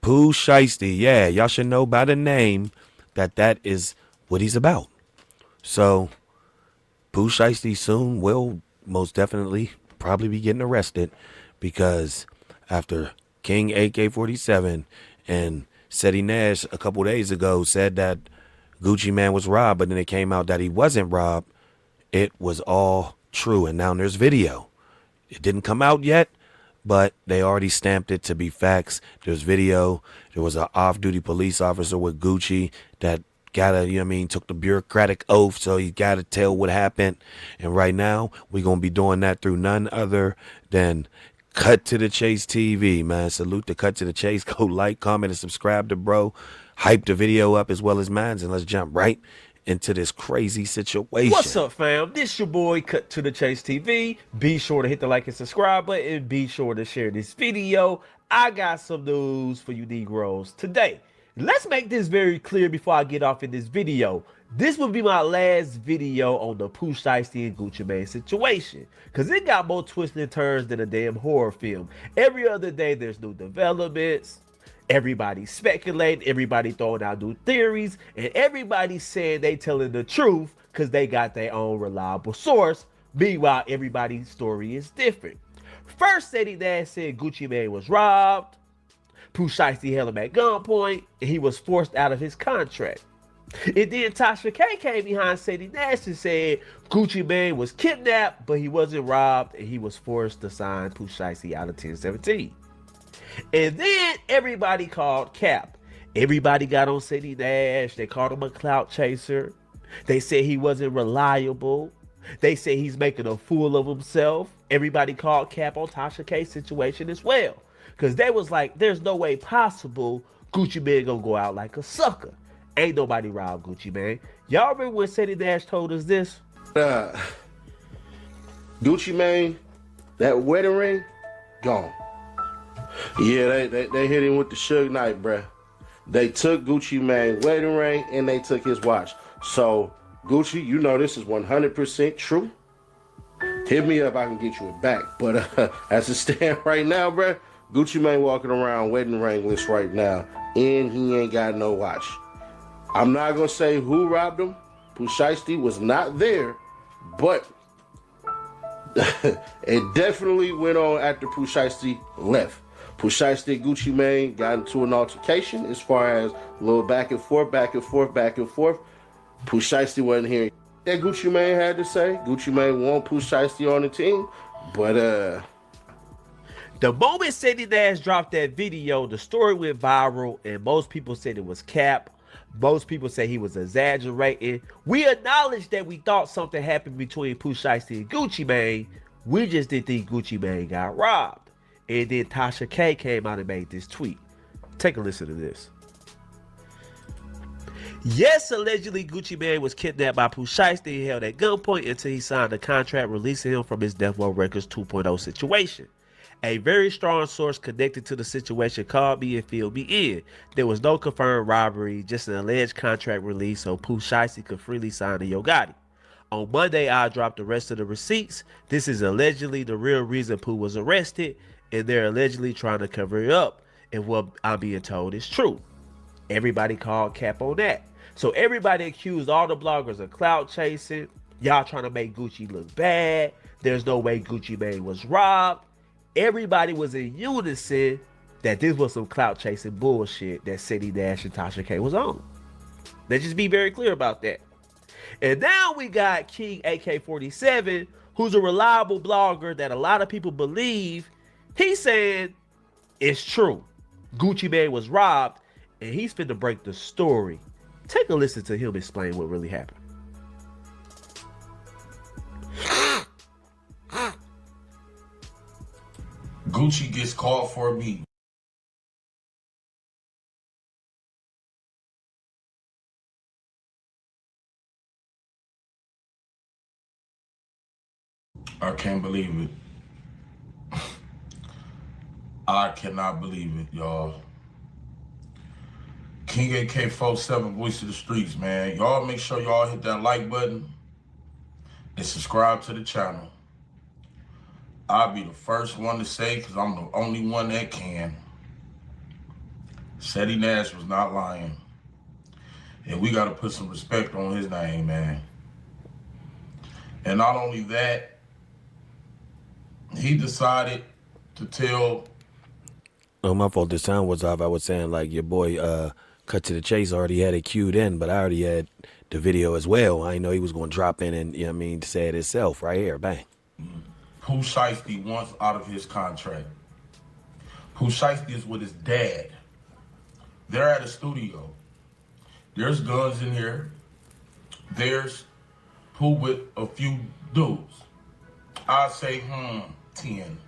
Pooh Shiesty. Yeah, y'all should know by the name that is what he's about. So Pooh Shiesty soon will most definitely probably be getting arrested because after King AK-47 and Seti Nash a couple days ago said that Gucci Man was robbed, but then it came out that he wasn't robbed. It was all true, and now there's video. It didn't come out yet, but they already stamped it to be facts. There's video. There was an off-duty police officer with Gucci that gotta, took the bureaucratic oath, so he gotta tell what happened. And right now, we're gonna be doing that through none other than Cut to the Chase TV, man. Salute to Cut to the Chase. Go like, comment, and subscribe to bro. Hype the video up as well as mine, and let's jump right into this crazy situation. What's up, fam? This your boy, Cut to the Chase TV. Be sure to hit the like and subscribe button, and be sure to share this video. I got some news for you Negroes today. Let's make this very clear before I get off in this video. This will be my last video on the POOH and Gucci Mane situation, because it got more twists and turns than a damn horror film. Every other day there's new developments. Everybody speculating, everybody throwing out new theories, and everybody saying they telling the truth because they got their own reliable source. Meanwhile, everybody's story is different. First, Seti Nash said Gucci Mane was robbed. POOH held him at gunpoint, and he was forced out of his contract. And then Tasha K came behind Seti Nash and said Gucci Mane was kidnapped, but he wasn't robbed, and he was forced to sign POOH out of 1017. And then everybody called Cap. Everybody got on Seti Nash. They called him a clout chaser. They said he wasn't reliable. They say he's making a fool of himself. Everybody called Cap on Tasha K's situation as well, because they was like, there's no way possible Gucci Mane gonna go out like a sucker. Ain't nobody robbed Gucci Mane. Y'all remember when Seti Nash told us this? Gucci Mane, that wedding ring, gone. Yeah, they hit him with the Suge Knight, bruh. They took Gucci Mane's wedding ring and they took his watch. So, Gucci, you know this is 100% true. Hit me up, I can get you it back. But as it stands right now, bruh, Gucci Mane walking around wedding ringless right now, and he ain't got no watch. I'm not gonna say who robbed him. POOH was not there, but it definitely went on after POOH left. POOH and Gucci Mane got into an altercation as far as a little back and forth. POOH wasn't hearing that Gucci Mane had to say. Gucci Mane want POOH on the team, but the moment Seti Nash dropped that video, the story went viral, and most people said it was cap. Most people say he was exaggerating. We acknowledged that we thought something happened between POOH and Gucci Mane. We just didn't think Gucci Mane got robbed. And then Tasha K came out and made this tweet. Take a listen to this. Yes, allegedly Gucci Mane was kidnapped by POOH and held at gunpoint until he signed a contract releasing him from his Death Row Records 2.0 situation. A very strong source connected to the situation called me and filled me in. There was no confirmed robbery, just an alleged contract release so POOH could freely sign the Yo Gotti. On Monday, I dropped the rest of the receipts. This is allegedly the real reason Pooh was arrested, and they're allegedly trying to cover it up. And what I'm being told is true. Everybody called cap on that. So everybody accused all the bloggers of clout chasing. Y'all trying to make Gucci look bad. There's no way Gucci Mane was robbed. Everybody was in unison that this was some clout chasing bullshit that Seti Nash and Tasha K was on. Let's just be very clear about that. And now we got King AK-47, who's a reliable blogger that a lot of people believe. He's saying it's true. Gucci Mane was robbed, and he's finna break the story. Take a listen to him explain what really happened. Gucci gets called for a meeting. I can't believe it. I cannot believe it, y'all. King AK-47, voice of the streets, man. Y'all make sure y'all hit that like button and subscribe to the channel. I'll be the first one to say, because I'm the only one that can. Shetty Nash was not lying. And we got to put some respect on his name, man. And not only that, he decided to tell. Oh, my fault. The sound was off. I was saying like your boy Cut to the Chase already had it queued in, but I already had the video as well. I didn't know he was going to drop in and, you know what I mean, say it himself right here. Bang. POOH SHIESTY wants out of his contract. POOH SHIESTY is with his dad. They're at a studio. There's guns in here. There's POOH with a few dudes. I'd say, 10.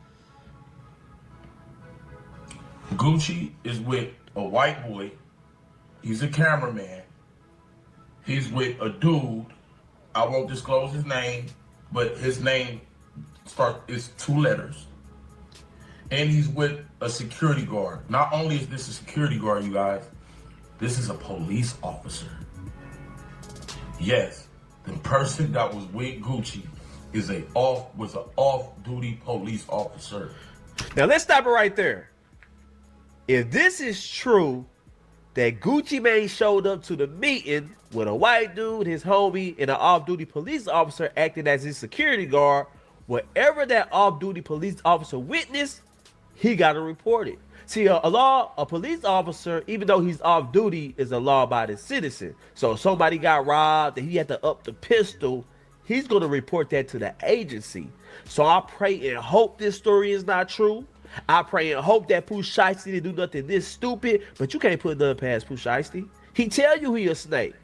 Gucci is with a white boy. He's a cameraman. He's with a dude. I won't disclose his name, but his name is 2 letters. And he's with a security guard. Not only is this a security guard, you guys, this is a police officer. Yes, the person that was with Gucci was an off-duty police officer. Now let's stop it right there. If this is true, that Gucci Mane showed up to the meeting with a white dude, his homie, and an off-duty police officer acting as his security guard, whatever that off-duty police officer witnessed, he got to report it. See, a police officer, even though he's off-duty, is a law-abiding citizen. So if somebody got robbed and he had to up the pistol, he's going to report that to the agency. So I pray and hope this story is not true. I pray and hope that POOH SHIESTY didn't do nothing this stupid, but you can't put nothing past POOH SHIESTY. He tell you he a snake.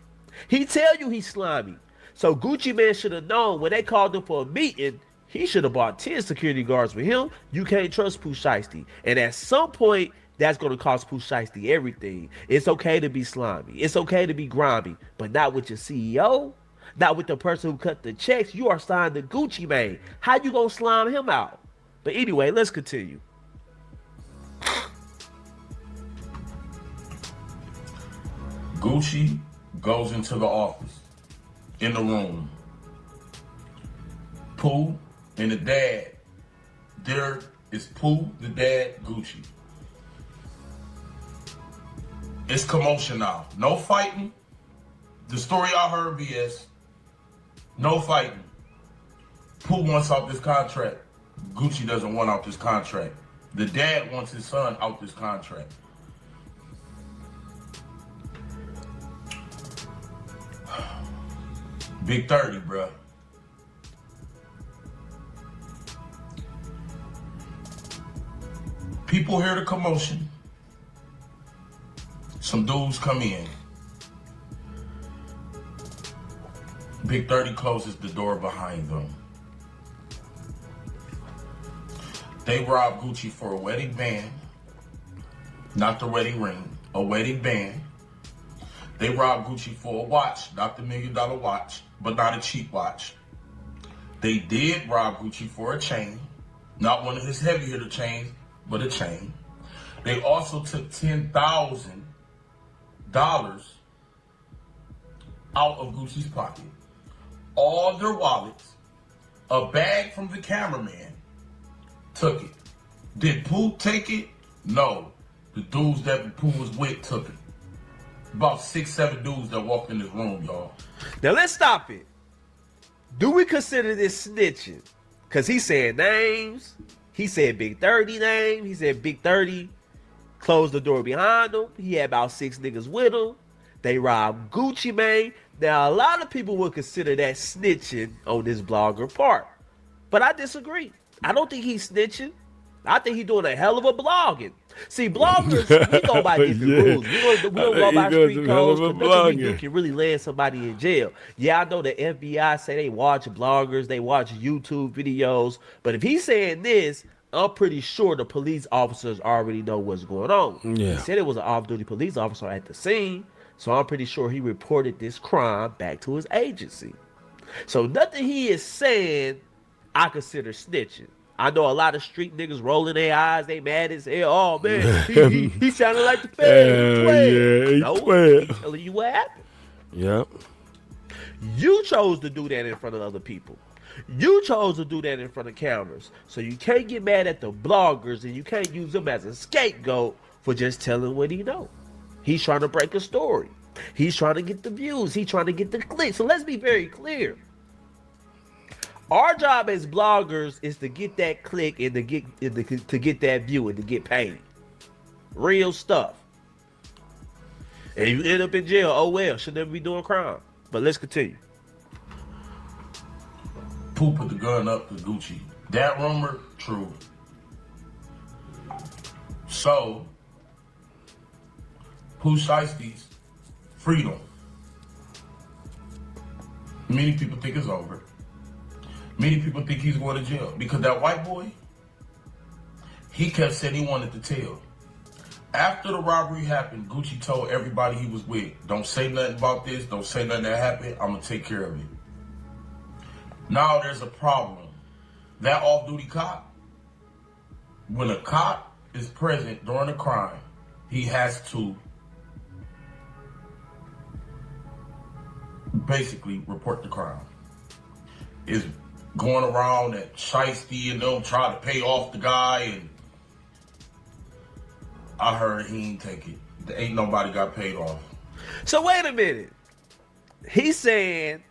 He tell you he's slimy. So Gucci Mane should have known when they called him for a meeting, he should have bought 10 security guards with him. You can't trust POOH SHIESTY. And at some point, that's going to cost POOH SHIESTY everything. It's okay to be slimy. It's okay to be grimy, but not with your CEO. Not with the person who cut the checks. You are signed to Gucci Mane. How you going to slime him out? But anyway, let's continue. Gucci goes into the office, in the room. POOH and the dad. There is POOH, the dad, Gucci. It's commotion now. No fighting. The story I heard, BS. No fighting. POOH wants out this contract. Gucci doesn't want out this contract. The dad wants his son out this contract. Big 30, bruh. People hear the commotion. Some dudes come in. Big 30 closes the door behind them. They rob Gucci for a wedding band. Not the wedding ring, a wedding band. They robbed Gucci for a watch, not the $1 million watch, but not a cheap watch. They did rob Gucci for a chain, not one of his heavy hitter chains, but a chain. They also took $10,000 out of Gucci's pocket, all their wallets, a bag from the cameraman, took it. Did POOH take it? No. The dudes that POOH was with took it. About 6-7 dudes that walked in this room, y'all. Now let's stop it. Do we consider this snitching? Because he said names. He said Big 30 name. He said Big 30 closed the door behind him. He had about 6 niggas with him. They robbed Gucci Mane. Now, a lot of people would consider that snitching on this blogger part. But I disagree. I don't think he's snitching. I think he's doing a hell of a blogging. See, bloggers, we go by different rules. We don't go by street codes. Nothing we do can really land somebody in jail. Yeah, I know the FBI say they watch bloggers, they watch YouTube videos. But if he's saying this, I'm pretty sure the police officers already know what's going on. Yeah. He said it was an off-duty police officer at the scene. So I'm pretty sure he reported this crime back to his agency. So nothing he is saying, I consider snitching. I know a lot of street niggas rolling their eyes. They mad as hell. Oh, man, he sounded like the feds. No, he's telling you what happened. Yep. You chose to do that in front of other people. You chose to do that in front of cameras. So you can't get mad at the bloggers and you can't use them as a scapegoat for just telling what he know. He's trying to break a story. He's trying to get the views. He's trying to get the clicks. So let's be very clear. Our job as bloggers is to get that click and to get that view and to get paid. Real stuff. And you end up in jail, oh well, should never be doing crime. But let's continue. Pooh put the gun up to Gucci. That rumor, true. So, Pooh Shiesty's freedom. Many people think it's over. Many people think he's going to jail because that white boy, he kept saying he wanted to tell. After the robbery happened, Gucci told everybody he was with, don't say nothing about this, don't say nothing that happened, I'm going to take care of it. Now there's a problem. That off-duty cop, when a cop is present during a crime, he has to basically report the crime. It's going around that Shiesty and them try to pay off the guy, and I heard he ain't take it. There ain't nobody got paid off. So wait a minute. He's saying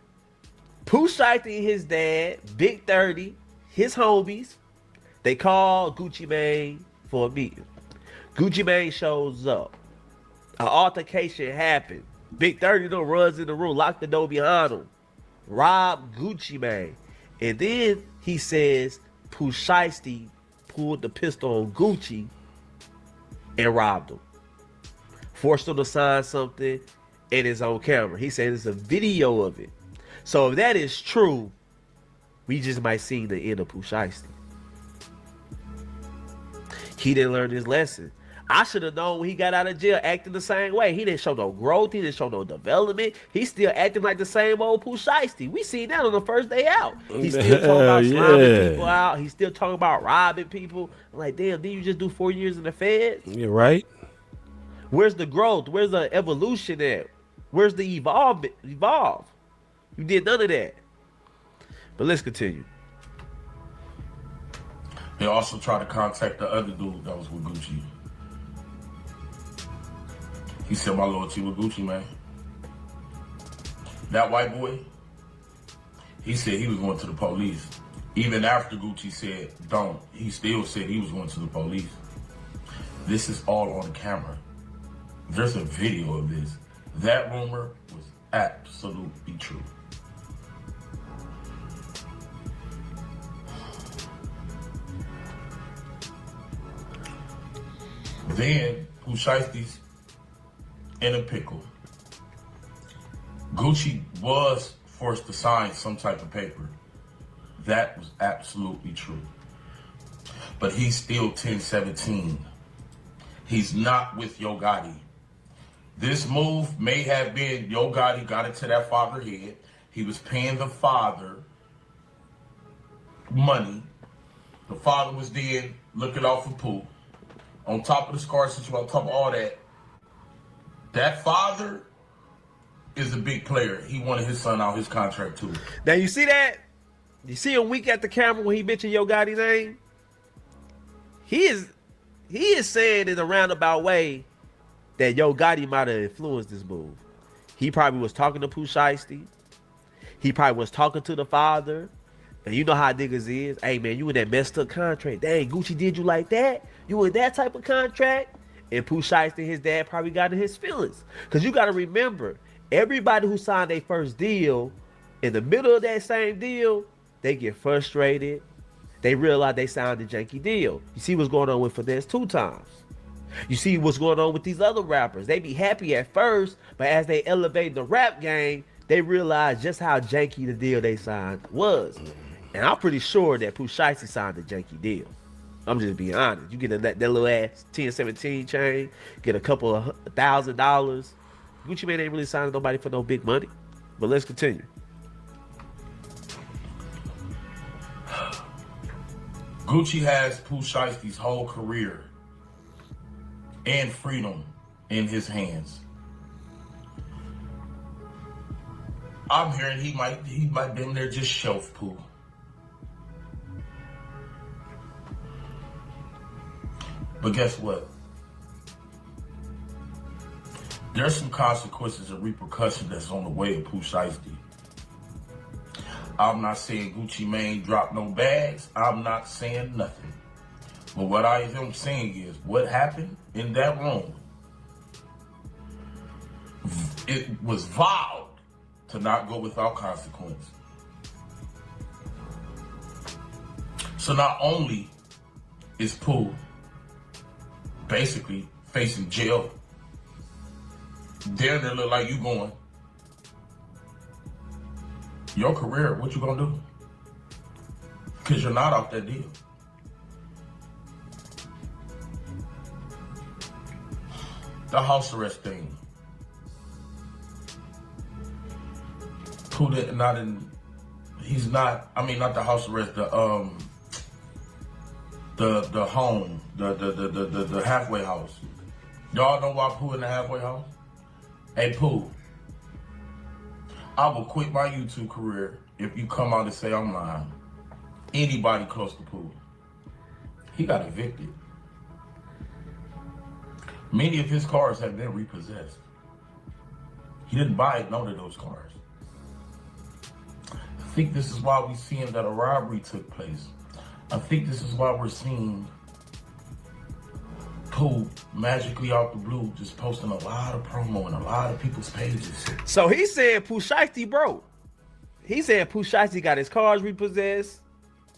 Pooh Shiesty and his dad, Big 30, his homies, they call Gucci Mane for a meeting. Gucci Mane shows up. An altercation happened. Big 30 though runs in the room, locked the door behind him. Rob Gucci Mane. And then he says Pooh Shiesty pulled the pistol on Gucci and robbed him. Forced him to sign something in his own camera. He said there's a video of it. So if that is true, we just might see the end of Pooh Shiesty. He didn't learn his lesson. I should have known when he got out of jail acting the same way. He didn't show no growth. He didn't show no development. He's still acting like the same old Pooh Shiesty. We seen that on the first day out. He's still talking about slamming people out. He's still talking about robbing people. I'm like, damn, didn't you just do 4 years in the feds? You're right. Where's the growth? Where's the evolution at? Where's the evolve? You did none of that. But let's continue. They also tried to contact the other dude that was with Gucci. He said my loyalty with Gucci, man. That white boy, he said he was going to the police. Even after Gucci said don't, he still said he was going to the police. This is all on camera. There's a video of this. That rumor was absolutely true. Then Pooh Shiesty's in a pickle. Gucci was forced to sign some type of paper. That was absolutely true. But he's still 1017. He's not with Yo Gotti. This move may have been Yo Gotti got into that father head. He was paying the father money. The father was dead, looking out for Pooh. On top of the scar situation, on top of all that, that father is a big player. He wanted his son out his contract too. Now you see that? You see him weak at the camera when he mentioned Yo Gotti's name? He is saying in a roundabout way that Yo Gotti might have influenced this move. He probably was talking to Pooh Shiesty. He probably was talking to the father. And you know how niggas is. Hey man, you in that messed up contract. Dang, Gucci did you like that? You in that type of contract? And Pooh Shiesty and his dad probably got in his feelings. Because you got to remember, everybody who signed their first deal, in the middle of that same deal, they get frustrated. They realize they signed a janky deal. You see what's going on with Finesse 2 Times. You see what's going on with these other rappers. They be happy at first, but as they elevate the rap game, they realize just how janky the deal they signed was. And I'm pretty sure that Pooh Shiesty signed a janky deal. I'm just being honest. You get that little ass 1017 chain, get a couple of $1,000. Gucci Mane ain't really signing nobody for no big money. But let's continue. Gucci has Pooh Shiesty's whole career and freedom in his hands. I'm hearing he might damn near just shelf Pooh. But guess what? There's some consequences and repercussions that's on the way of POOH SHIESTY. I'm not saying Gucci Mane dropped no bags. I'm not saying nothing. But what I am saying is what happened in that room, it was vowed to not go without consequence. So not only is POOH basically facing jail, damn near look like you going, your career, what you gonna do? Because you're not off that deal. The house arrest thing. POOH did not in, he's not, I mean not the house arrest, the home, the halfway house. Y'all know why POOH in the halfway house? Hey POOH, I will quit my YouTube career if you come out and say I'm lying. Anybody close to POOH. He got evicted. Many of his cars have been repossessed. He didn't buy none of those cars. I think this is why we're seeing that a robbery took place. I think this is why we're seeing POOH magically out the blue just posting a lot of promo on a lot of people's pages. So he said POOH SHIESTY broke. He said POOH SHIESTY got his cars repossessed.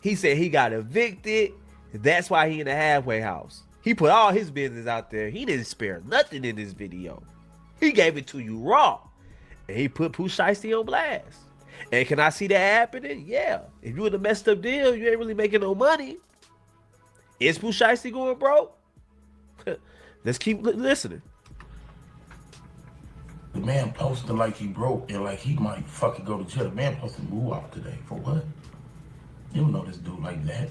He said he got evicted. That's why he in the halfway house. He put all his business out there. He didn't spare nothing in this video. He gave it to you raw. And he put POOH SHIESTY on blast. And can I see that happening? Yeah. If you in a messed up deal, you ain't really making no money. Is POOH SHIESTY going broke? Let's keep listening. The man posted like he broke and like he might fucking go to jail. The man posted move out today. For what? You don't know this dude like that.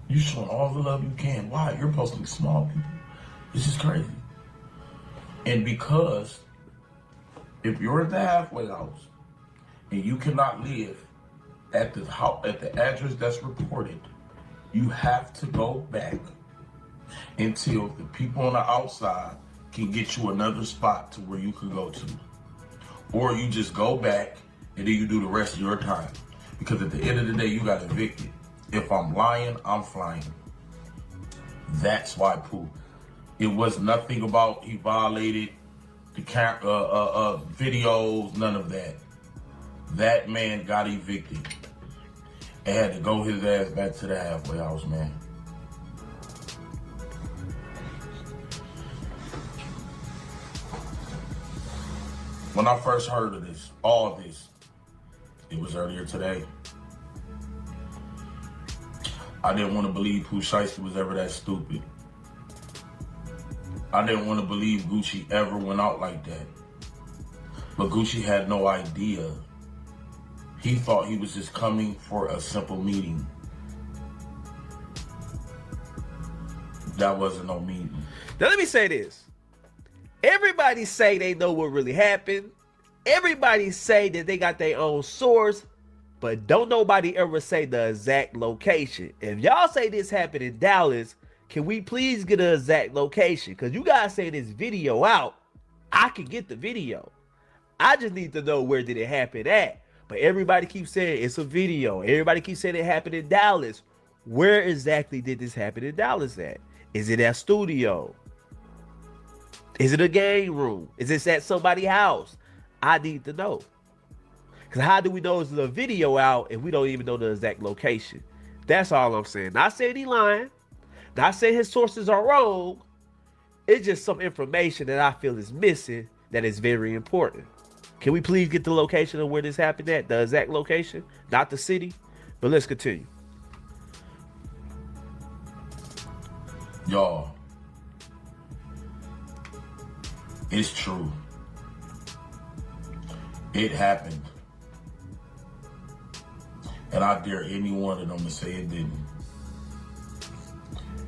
You showing all the love you can. Why? You're posting small people. This is crazy. And because if you're at the halfway house and you cannot live at the house, at the address that's reported, you have to go back until the people on the outside can get you another spot to where you could go to. Or you just go back and then you do the rest of your time. Because at the end of the day, you got evicted. If I'm lying, I'm flying. That's why POOH. It was nothing about he violated the videos, none of that. That man got evicted and had to go his ass back to the halfway house, man. When I first heard of this, all of this, it was earlier today. I didn't want to believe POOH SHIESTY was ever that stupid. I didn't want to believe Gucci ever went out like that. But Gucci had no idea. He thought he was just coming for a simple meeting. That wasn't no meeting. Now let me say this. Everybody say they know what really happened. Everybody say that they got their own source, but don't nobody ever say the exact location. If y'all say this happened in Dallas, can we please get an exact location? Because you guys say this video out, I can get the video. I just need to know where did it happen at. But everybody keeps saying it's a video. Everybody keeps saying it happened in Dallas. Where exactly did this happen in Dallas at? Is it at studio? Is it a game room? Is this at somebody's house? I need to know. Because how do we know it's a video out if we don't even know the exact location? That's all I'm saying. Not saying he lying. Not saying his sources are wrong. It's just some information that I feel is missing that is very important. Can we please get the location of where this happened at? The exact location, not the city. But let's continue. Y'all, it's true. It happened. And I dare any one of them to say it didn't.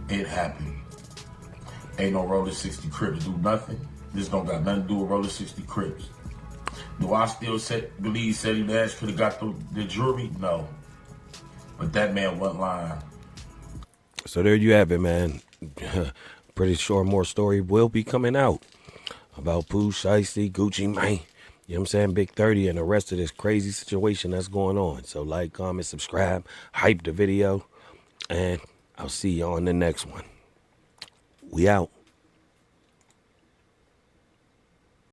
It happened. Ain't no Roller 60 Crips do nothing. This don't got nothing to do with Roller 60 Crips. Do I still believe Seti Nash could have got the jury? No. But that man wasn't lying. So there you have it, man. Pretty sure more story will be coming out. about POOH, SHIESTY, Gucci Mane. You know what I'm saying? Big 30 and the rest of this crazy situation that's going on. So like, comment, subscribe, hype the video, and I'll see you on the next one. We out.